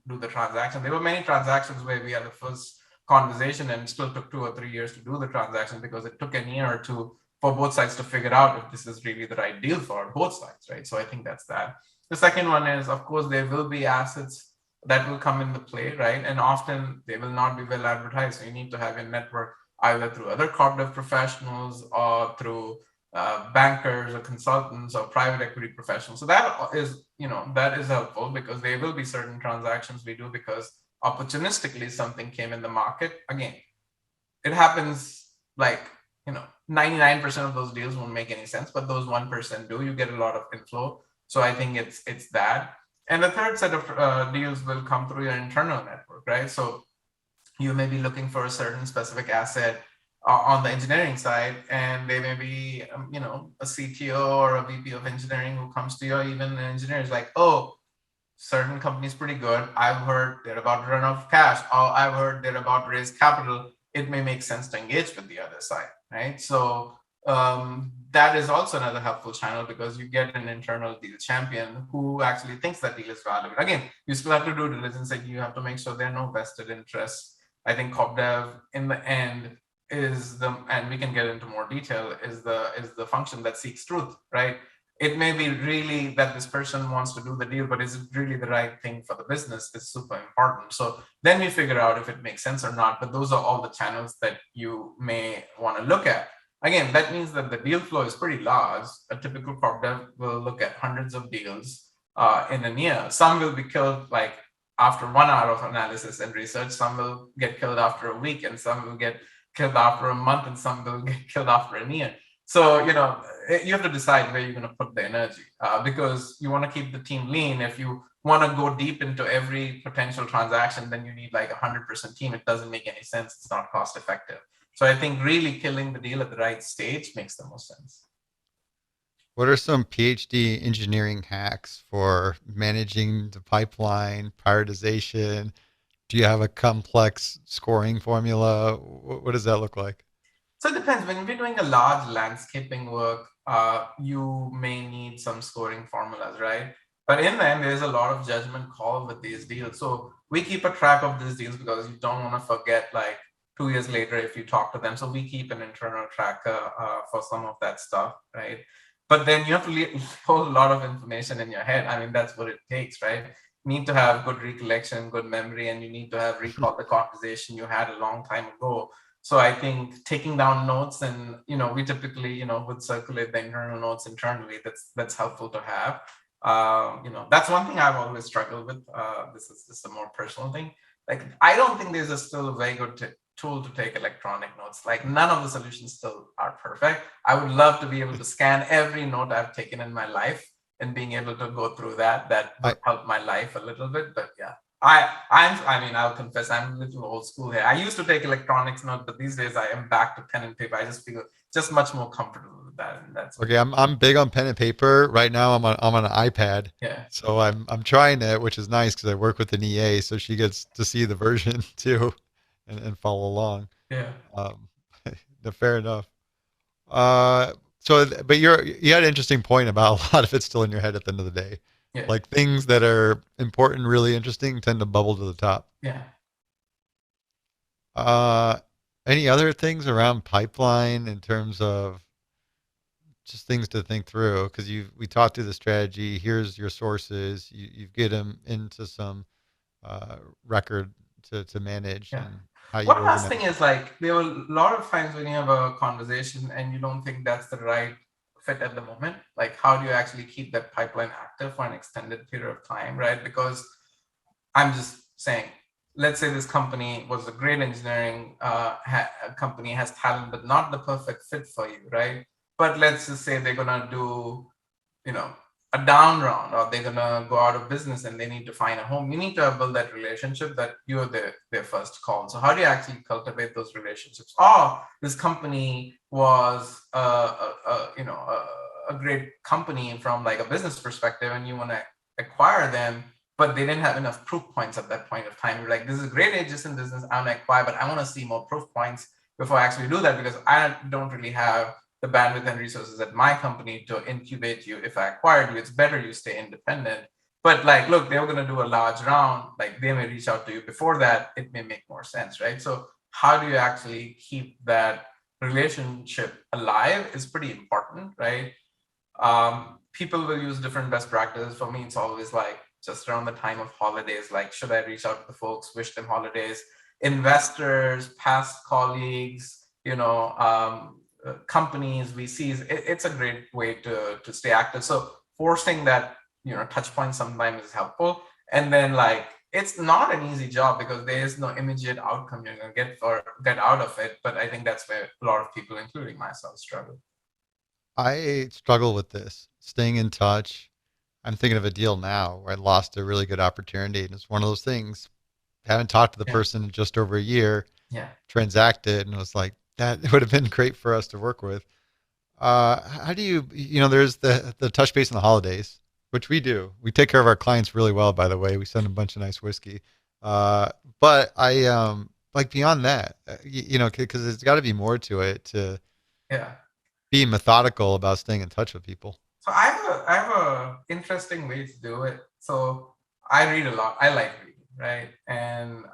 do the transaction. There were many transactions where we had the first conversation and it still took 2 or 3 years to do the transaction because it took a year or two for both sides to figure out if this is really the right deal for both sides, right? So I think that's that. The second one is, of course, there will be assets that will come into play, right? And often they will not be well advertised. So you need to have a network either through other Corp Dev professionals or through bankers or consultants or private equity professionals. So that is helpful because there will be certain transactions we do because opportunistically something came in the market. Again, it happens like 99% of those deals won't make any sense, but those 1% do. You get a lot of inflow. So I think it's that. And the third set of deals will come through your internal network, right? So you may be looking for a certain specific asset on the engineering side, and they may be, a CTO or a VP of engineering who comes to you, or even an engineer is like, oh, certain company's pretty good. I've heard they're about to run out of cash, or I've heard they're about to raise capital. It may make sense to engage with the other side, right? So that is also another helpful channel because you get an internal deal champion who actually thinks that deal is valuable. Again, you still have to do diligence, and you have to make sure there are no vested interests. I think Corp Dev in the end and we can get into more detail, is the function that seeks truth, right? It may be really that this person wants to do the deal, but is it really the right thing for the business? It's super important. So then we figure out if it makes sense or not. But those are all the channels that you may want to look at. Again, that means that the deal flow is pretty large. A typical corp dev will look at hundreds of deals in a year. Some will be killed like after 1 hour of analysis and research. Some will get killed after a week, and some will get killed after a month, and some will get killed after a year. So, you have to decide where you're going to put the energy because you want to keep the team lean. If you want to go deep into every potential transaction, then you need like 100% team. It doesn't make any sense. It's not cost effective. So I think really killing the deal at the right stage makes the most sense. What are some PhD engineering hacks for managing the pipeline, prioritization? Do you have a complex scoring formula? What does that look like? So it depends. When we're doing a large landscaping work, you may need some scoring formulas, right? But in the end, there's a lot of judgment call with these deals. So we keep a track of these deals because you don't want to forget like 2 years later if you talk to them. So we keep an internal tracker for some of that stuff, right? But then you have to hold a lot of information in your head. I mean, that's what it takes, right? You need to have good recollection, good memory, and you need to have recalled the conversation you had a long time ago. So I think taking down notes, and we typically would circulate the internal notes internally. That's helpful to have. That's one thing I've always struggled with. This is just a more personal thing. Like I don't think there's still a very good tool to take electronic notes. Like none of the solutions still are perfect. I would love to be able to scan every note I've taken in my life and being able to go through that. That would help my life a little bit. But yeah. I'll confess, I'm a little old school here. I used to take electronics notes, but these days I am back to pen and paper. I just feel just much more comfortable with that. And that's okay. I'm big on pen and paper. Right now I'm on an iPad. Yeah. So I'm trying it, which is nice because I work with an EA, so she gets to see the version too and follow along. Yeah. Fair enough. But you had an interesting point about a lot of it's still in your head at the end of the day. Yeah. Like things that are important, really interesting, tend to bubble to the top. Yeah. Any other things around pipeline in terms of just things to think through? Because we talked through the strategy. Here's your sources. You get them into some uh, record to manage Yeah. and how you One last organize. thing is like there are a lot of times when you have a conversation and you don't think that's the right fit at the moment. Like how do you actually keep that pipeline active for an extended period of time, right? Because I'm just saying, let's say this company was a great engineering company, has talent, but not the perfect fit for you, right? But let's just say they're gonna do, a down round, or they're gonna go out of business and they need to find a home. You need to build that relationship that you're their first call. So how do you actually cultivate those relationships? Or this company was a great company from like a business perspective, and you want to acquire them, but they didn't have enough proof points at that point of time. You're like, this is a great adjacent business, I want to acquire, but I want to see more proof points before I actually do that because I don't really have the bandwidth and resources at my company to incubate you. If I acquired you, it's better you stay independent. But like, look, they were going to do a large round. Like they may reach out to you before that. It may make more sense, right? So how do you actually keep that relationship alive is pretty important, right? People will use different best practices. For me, it's always like just around the time of holidays, like should I reach out to the folks, wish them holidays, investors, past colleagues, companies, VCs. It's a great way to stay active. So forcing that touch point sometimes is helpful. And then like it's not an easy job because there is no immediate outcome you're gonna get out of it. But I think that's where a lot of people, including myself, struggle. I struggle with this, staying in touch. I'm thinking of a deal now where I lost a really good opportunity. And it's one of those things, haven't talked to the Yeah. person in just over a year, Yeah. transacted, and it was like, that would have been great for us to work with. How do there's the touch base in the holidays, which we do. We take care of our clients really well, by the way. We send them a bunch of nice whiskey. But I, like beyond that, because there's got to be more to it to Yeah. be methodical about staying in touch with people. So I have a interesting way to do it. So I read a lot. I like reading, right? And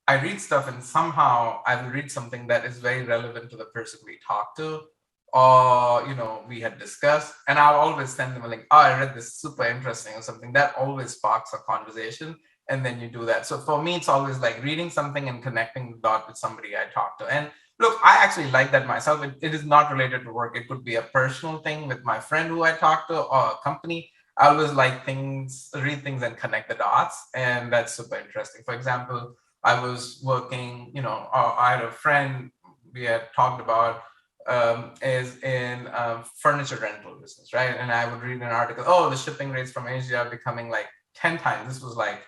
I read stuff, and somehow I will read something that is very relevant to the person we talk to, or we had discussed, and I'll always send them a link. Oh, I read this, super interesting, or something that always sparks a conversation, and then you do that. So for me, it's always like reading something and connecting the dot with somebody I talk to. And look, I actually like that myself. It is not related to work. It could be a personal thing with my friend who I talk to, or a company. I always like read things and connect the dots, and that's super interesting. For example, I was working, I had a friend, we had talked about is in furniture rental business, right? And I would read an article, oh, the shipping rates from Asia are becoming like 10 times. This was like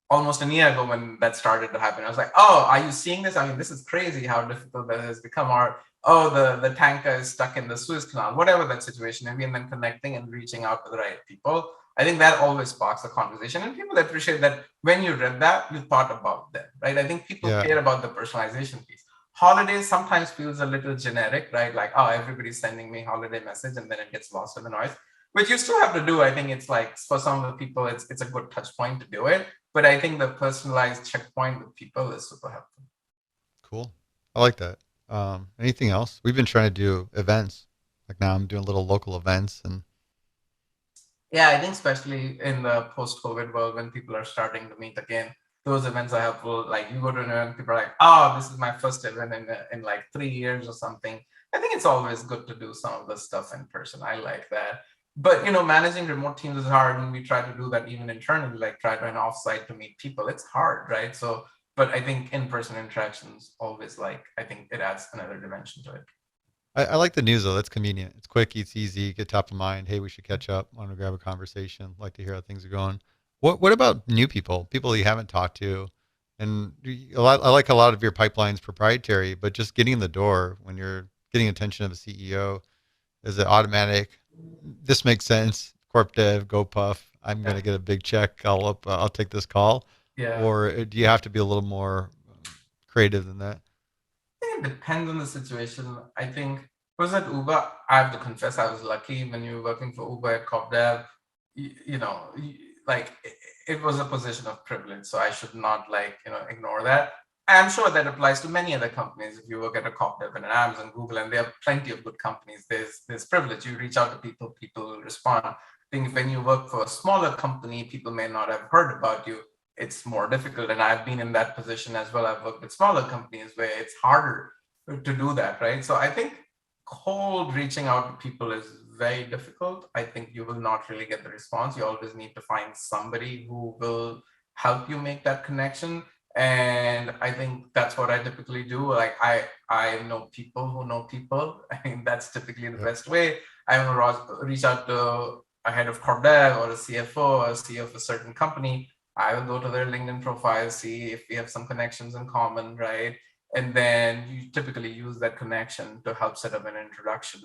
almost a year ago when that started to happen. I was like, oh, are you seeing this? I mean, this is crazy how difficult that has become. Or, oh, the tanker is stuck in the Suez Canal, whatever that situation may be, and then connecting and reaching out to the right people. I think that always sparks a conversation. And people appreciate that when you read that, you thought about them, right? I think people Yeah. care about the personalization piece. Holidays sometimes feels a little generic, right? Like, oh, everybody's sending me holiday message and then it gets lost in the noise, which you still have to do. I think it's like for some of the people, it's a good touch point to do it. But I think the personalized checkpoint with people is super helpful. Cool. I like that. Anything else? We've been trying to do events. Like now I'm doing little local events and Yeah, I think especially in the post-COVID world when people are starting to meet again, those events are helpful. Like you go to an event, people are like, "Oh, this is my first event in like 3 years or something." I think it's always good to do some of the stuff in person. I like that. But managing remote teams is hard, and we try to do that even internally, like try to an offsite to meet people. It's hard, right? So, but I think in-person interactions always like I think it adds another dimension to it. I like the news though. That's convenient. It's quick, it's easy, get top of mind. Hey, we should catch up. Want to grab a conversation. Like to hear how things are going. What about new people? People you haven't talked to, and a lot. I like a lot of your pipelines proprietary, but just getting in the door when you're getting attention of a CEO, is it automatic? This makes sense. Corp Dev, GoPuff. I'm Yeah. gonna get a big check. I'll take this call. Yeah. Or do you have to be a little more creative than that? Think it depends on the situation. I think was at Uber. I have to confess, I was lucky when you were working for Uber at Corp Dev. Like it was a position of privilege, so I should not like ignore that. I'm sure that applies to many other companies. If you work at a Corp Dev and an Amazon, Google, and there are plenty of good companies, there's privilege. You reach out to people, people will respond. I think when you work for a smaller company, people may not have heard about you. It's more difficult, and I've been in that position as well. I've worked with smaller companies where it's harder to do that, right? So I think cold reaching out to people is very difficult. I think you will not really get the response. You always need to find somebody who will help you make that connection. And I think that's what I typically do. Like I know people who know people. I think that's typically the Yep. best way. I will reach out to a head of corp dev or a CFO or a CEO of a certain company. I will go to their LinkedIn profile, see if we have some connections in common, right? And then you typically use that connection to help set up an introduction,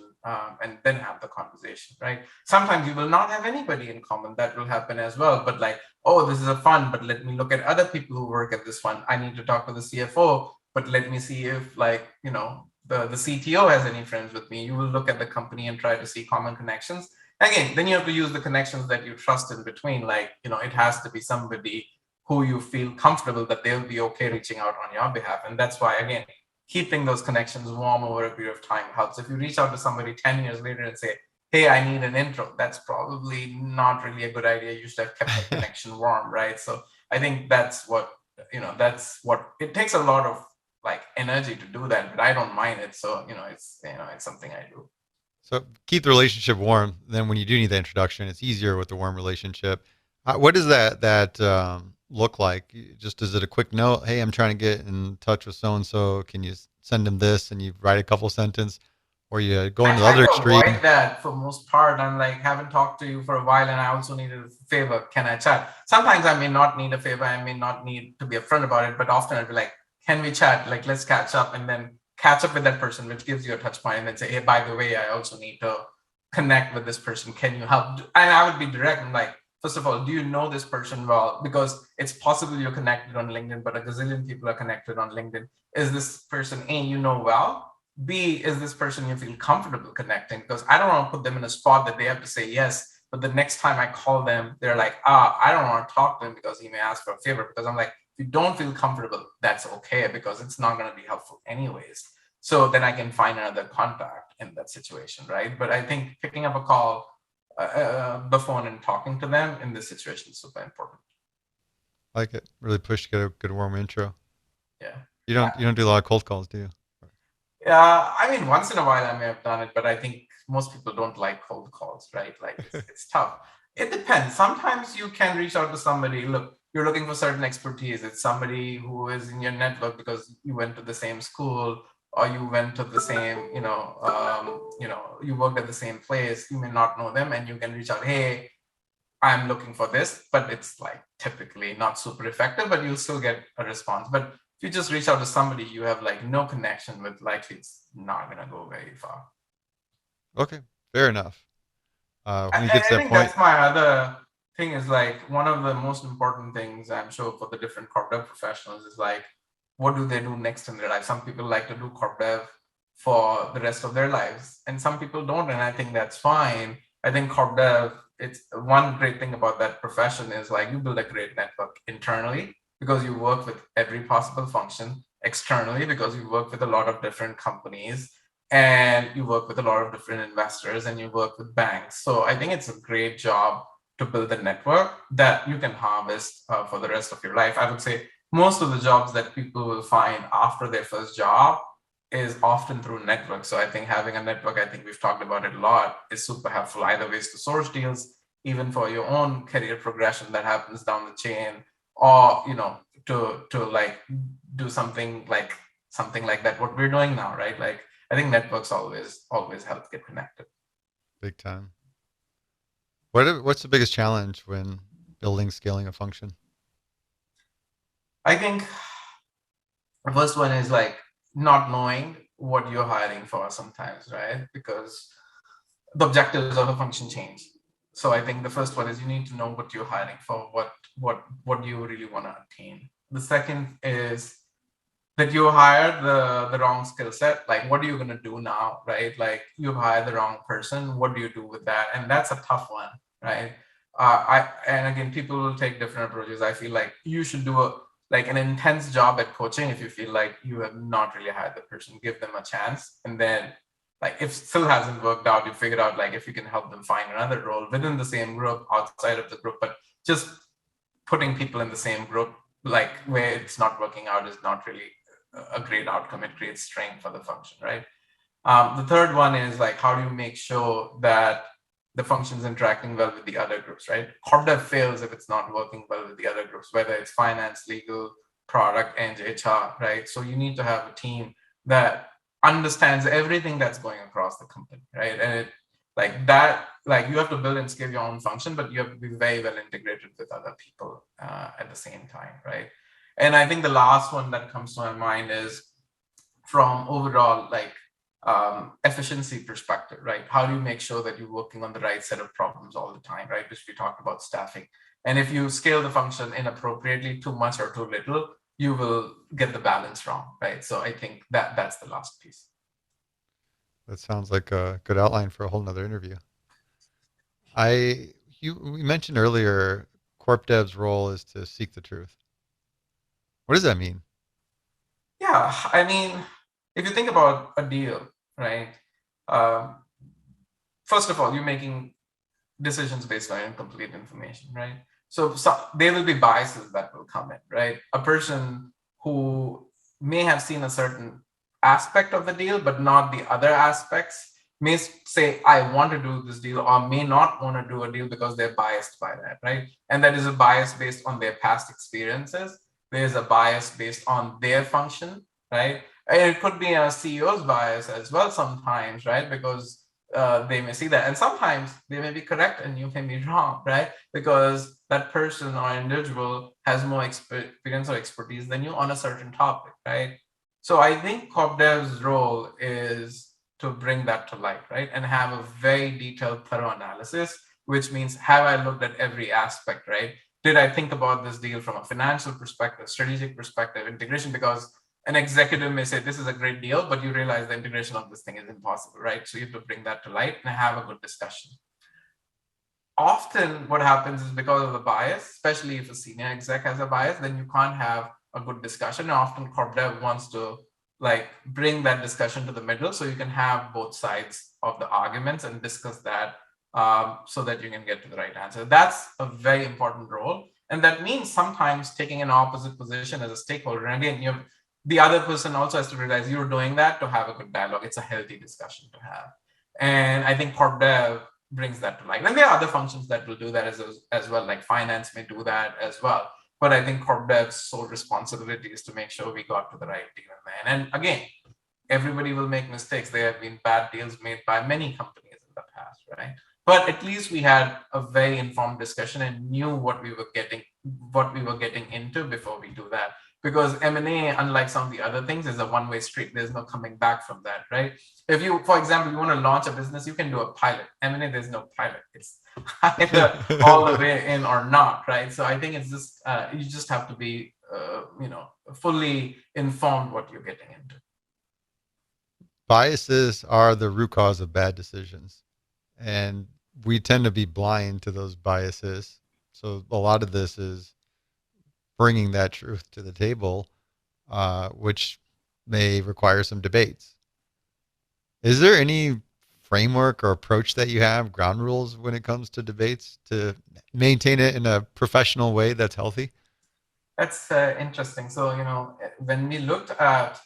and then have the conversation, right? Sometimes you will not have anybody in common. That will happen as well. But like, oh, this is a fund, but let me look at other people who work at this fund. I need to talk to the CFO, but let me see if like the CTO has any friends with me. You will look at the company and try to see common connections. Again, then you have to use the connections that you trust in between. Like it has to be somebody who you feel comfortable that they'll be okay reaching out on your behalf. And that's why, again, keeping those connections warm over a period of time helps. If you reach out to somebody 10 years later and say, hey, I need an intro, that's probably not really a good idea. You should have kept the connection warm, right? So I think that's what it takes a lot of like energy to do that, but I don't mind it. So, it's something I do. So keep the relationship warm. Then when you do need the introduction, it's easier with the warm relationship. What does that look like? Just is it a quick note? Hey, I'm trying to get in touch with so and so. Can you send him this? And you write a couple sentence, or you go I into the try other to extreme. avoid that for most part. I'm like, haven't talked to you for a while, and I also need a favor. Can I chat? Sometimes I may not need a favor. I may not need to be upfront about it, but often I'll be like, can we chat? Like, let's catch up, and then catch up with that person, which gives you a touch point, and then say, hey, by the way, I also need to connect with this person. Can you help? And I would be direct. I'm like, first of all, do you know this person well? Because it's possible you're connected on LinkedIn, but a gazillion people are connected on LinkedIn. Is this person A, you know well? B, is this person you feel comfortable connecting? Because I don't want to put them in a spot that they have to say yes. But the next time I call them, they're like, I don't want to talk to him because he may ask for a favor. Because I'm like, if you don't feel comfortable, that's okay because it's not going to be helpful anyways. So then I can find another contact in that situation, right? But I think picking up a call, the phone, and talking to them in this situation is super important. Like it. Really push to get a good warm intro. Yeah. You don't do a lot of cold calls, do you? Yeah, I mean, once in a while I may have done it, but I think most people don't like cold calls, right? Like it's tough. It depends. Sometimes you can reach out to somebody. Look, you're looking for certain expertise. It's somebody who is in your network because you went to the same school, or you went to the same, you worked at the same place, you may not know them, and you can reach out, hey, I'm looking for this, but it's like typically not super effective, but you'll still get a response. But if you just reach out to somebody you have like no connection with, likely it's not going to go very far. Okay, fair enough. When you And get to I that think point, that's my other thing is like one of the most important things I'm sure for the different corp dev professionals is like, what do they do next in their life? Some people like to do corp dev for the rest of their lives, and some people don't, and I think that's fine. I think corp dev, it's one great thing about that profession is like you build a great network internally because you work with every possible function, externally because you work with a lot of different companies and you work with a lot of different investors and you work with banks. So I think it's a great job to build a network that you can harvest for the rest of your life. I would say most of the jobs that people will find after their first job is often through networks. So I think having a network, I think we've talked about it a lot, is super helpful, either ways to source deals, even for your own career progression that happens down the chain, or to like do something like that, what we're doing now, right? Like I think networks always help get connected. big time. What's the biggest challenge when building, scaling a function? I think the first one is like not knowing what you're hiring for sometimes, right? Because the objectives of a function change. So I think the first one is you need to know what you're hiring for, what do you really want to attain. The second is that you hired the wrong skill set. Like, what are you gonna do now, right? Like, you've hired the wrong person. What do you do with that? And that's a tough one, right? And again, people will take different approaches. I feel like you should do an intense job at coaching if you feel like you have not really hired the person. Give them a chance, and then like if still hasn't worked out, you figure out like if you can help them find another role within the same group, outside of the group, but just putting people in the same group like where it's not working out is not really a great outcome. It creates strain for the function, right? The third one is like, how do you make sure that the function's interacting well with the other groups, right? Corp dev fails if it's not working well with the other groups, whether it's finance, legal, product, and HR, right? So you need to have a team that understands everything that's going across the company, right? And it like that, like you have to build and scale your own function, but you have to be very well integrated with other people at the same time, right? And I think the last one that comes to my mind is from overall efficiency perspective, right? How do you make sure that you're working on the right set of problems all the time, right? Which we talked about staffing. And if you scale the function inappropriately, too much or too little, you will get the balance wrong, right? So I think that's the last piece. That sounds like a good outline for a whole nother interview. We mentioned earlier, Corp Dev's role is to seek the truth. What does that mean? Yeah, I mean, if you think about a deal, right? Um, First of all, you're making decisions based on incomplete information, right? So there will be biases that will come in, right? A person who may have seen a certain aspect of the deal, but not the other aspects, may say, I want to do this deal, or may not want to do a deal because they're biased by that, right? And that is a bias based on their past experiences. There's a bias based on their function, right? And it could be a CEO's bias as well sometimes, right? Because they may see that, and sometimes they may be correct and you may be wrong, right? Because that person or individual has more experience or expertise than you on a certain topic, right? So I think Corp Dev's role is to bring that to light, right? And have a very detailed, thorough analysis, which means have I looked at every aspect, right? Did I think about this deal from a financial perspective, strategic perspective, integration? Because an executive may say this is a great deal, but you realize the integration of this thing is impossible, right? So you have to bring that to light and have a good discussion. Often what happens is because of the bias, especially if a senior exec has a bias, then you can't have a good discussion. And often Corp Dev wants to like bring that discussion to the middle so you can have both sides of the arguments and discuss that so that you can get to the right answer. That's a very important role. And that means sometimes taking an opposite position as a stakeholder. And again, the other person also has to realize you're doing that to have a good dialogue. It's a healthy discussion to have. And I think Corp Dev brings that to light. And there are other functions that will do that as well, like finance may do that as well. But I think Corp Dev's sole responsibility is to make sure we got to the right deal in the end. And again, everybody will make mistakes. There have been bad deals made by many companies in the past, right? But at least we had a very informed discussion and knew what we were getting into before we do that. Because M&A, unlike some of the other things, is a one-way street. There's no coming back from that, right? If you, for example, you want to launch a business, you can do a pilot. M&A, there's no pilot. It's either all the way in or not, right? So I think it's just you just have to be fully informed what you're getting into. Biases are the root cause of bad decisions, and we tend to be blind to those biases. So a lot of this is bringing that truth to the table, which may require some debates. Is there any framework or approach that you have, ground rules when it comes to debates to maintain it in a professional way that's healthy? That's interesting. So, when we looked at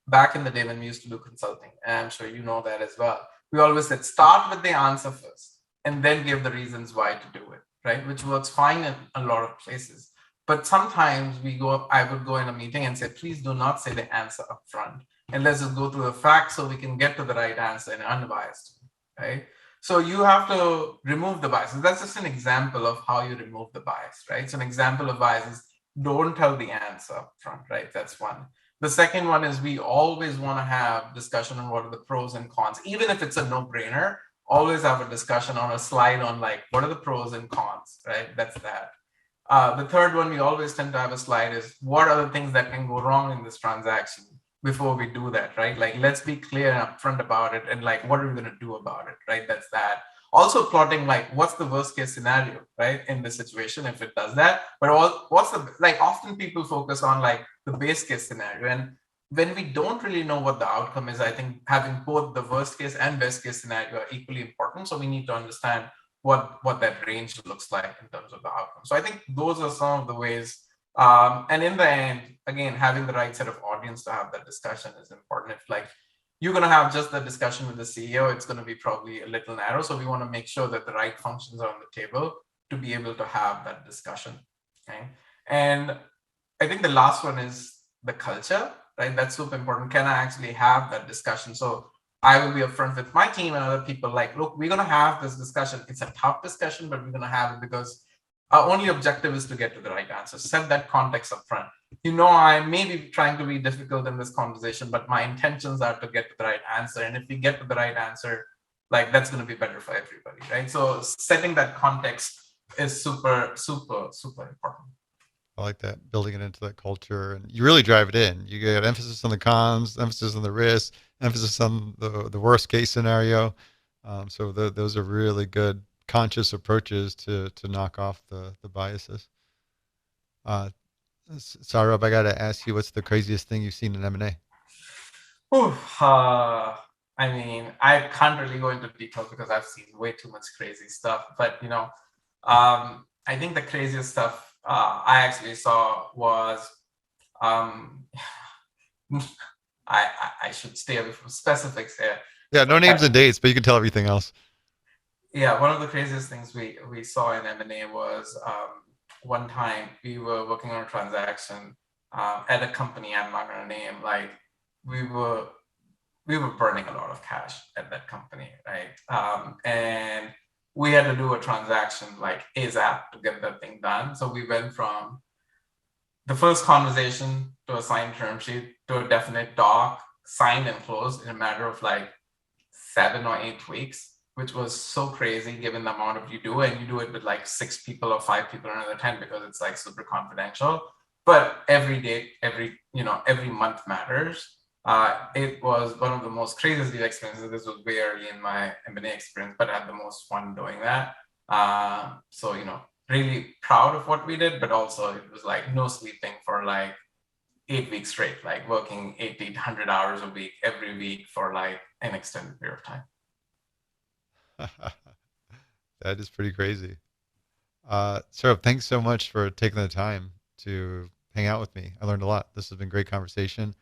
back in the day when we used to do consulting, and I'm sure you know that as well, we always said start with the answer first and then give the reasons why to do it, right? Which works fine in a lot of places. But sometimes I would go in a meeting and say, please do not say the answer up front. And let's just go through the facts so we can get to the right answer in an unbiased, right? So you have to remove the bias. That's just an example of how you remove the bias, right? So an example of bias is don't tell the answer up front, right? That's one. The second one is we always want to have discussion on what are the pros and cons. Even if it's a no-brainer, always have a discussion on a slide on like, what are the pros and cons, right? That's that. The third one we always tend to have a slide is what are the things that can go wrong in this transaction before we do that, right? Like, let's be clear and upfront about it and like, what are we going to do about it, right? That's that. Also plotting like, what's the worst case scenario, right? In the situation, if it does that, but what's the, like often people focus on like the base case scenario. And when we don't really know what the outcome is, I think having both the worst case and best case scenario are equally important. So we need to understand what that range looks like in terms of the outcome. So I think those are some of the ways. And in the end, again, having the right set of audience to have that discussion is important. If like you're going to have just the discussion with the CEO, it's going to be probably a little narrow. So we want to make sure that the right functions are on the table to be able to have that discussion. Okay. And I think the last one is the culture, right? That's super important. Can I actually have that discussion? So I will be upfront with my team and other people like, look, we're going to have this discussion. It's a tough discussion, but we're going to have it because our only objective is to get to the right answer. Set that context up front. I may be trying to be difficult in this conversation, but my intentions are to get to the right answer. And if we get to the right answer, like that's going to be better for everybody, right? So setting that context is super, super, super important. I like that, building it into that culture, and you really drive it in. You get emphasis on the cons, emphasis on the risk, emphasis on the worst case scenario. So those are really good conscious approaches to knock off the biases. Saurabh, I got to ask you, what's the craziest thing you've seen in M&A? I mean, I can't really go into detail because I've seen way too much crazy stuff. But I think the craziest stuff I actually saw was I should stay away from specifics here. Yeah, no names and dates, but you can tell everything else. Yeah, one of the craziest things we saw in M&A was one time we were working on a transaction at a company I'm not going to name. Like we were burning a lot of cash at that company, right? And we had to do a transaction like ASAP to get that thing done. So we went from the first conversation to a signed term sheet to a definite doc, signed and closed in a matter of like 7 or 8 weeks, which was so crazy given the amount of you do, and you do it with like 6 people or 5 people another 10 because it's like super confidential. But every day, every month matters. It was one of the most craziest deal experiences. This was way early in my M&A experience, but I had the most fun doing that. So, really proud of what we did, but also it was like no sleeping for like 8 weeks straight, like working 100 hours a week, every week for like an extended period of time. That is pretty crazy. Saurabh, thanks so much for taking the time to hang out with me. I learned a lot. This has been a great conversation.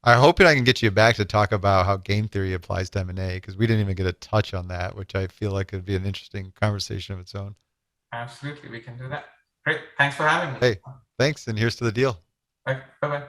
I hope I can get you back to talk about how game theory applies to M&A, because we didn't even get a touch on that, which I feel like would be an interesting conversation of its own. Absolutely. We can do that. Great. Thanks for having me. Hey, thanks. And here's to the deal. Bye. Bye-bye.